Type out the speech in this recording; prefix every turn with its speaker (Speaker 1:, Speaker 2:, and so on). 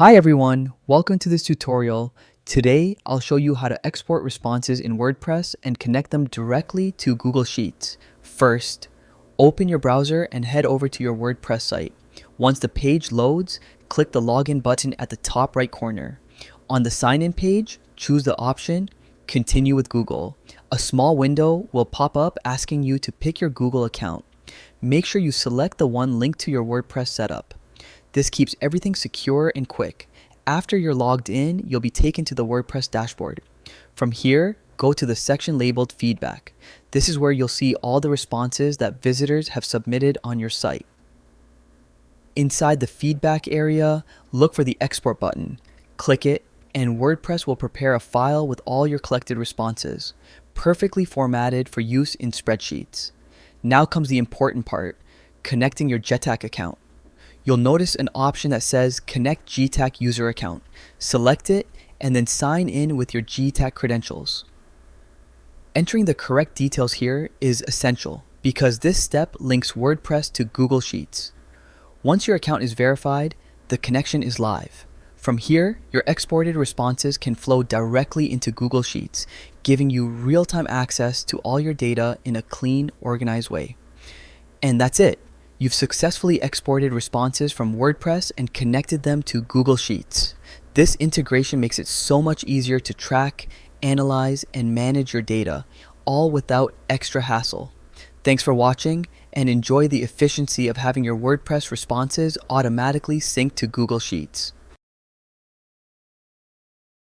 Speaker 1: Hi everyone, welcome to this tutorial. Today, I'll show you how to export responses in WordPress and connect them directly to Google Sheets. First, open your browser and head over to your WordPress site. Once the page loads, click the login button at the top right corner. On the sign-in page, choose the option Continue with Google. A small window will pop up asking you to pick your Google account. Make sure you select the one linked to your WordPress setup. This keeps everything secure and quick. After you're logged in, you'll be taken to the WordPress dashboard. From here, go to the section labeled Feedback. This is where you'll see all the responses that visitors have submitted on your site. Inside the feedback area, look for the Export button. Click it, and WordPress will prepare a file with all your collected responses, perfectly formatted for use in spreadsheets. Now comes the important part, connecting your Jetpack account. You'll notice an option that says Connect Jetpack User Account. Select it and then sign in with your Jetpack credentials. Entering the correct details here is essential because this step links WordPress to Google Sheets. Once your account is verified, the connection is live. From here, your exported responses can flow directly into Google Sheets, giving you real-time access to all your data in a clean, organized way. And that's it. You've successfully exported responses from WordPress and connected them to Google Sheets. This integration makes it so much easier to track, analyze, and manage your data, all without extra hassle. Thanks for watching, and enjoy the efficiency of having your WordPress responses automatically synced to Google Sheets.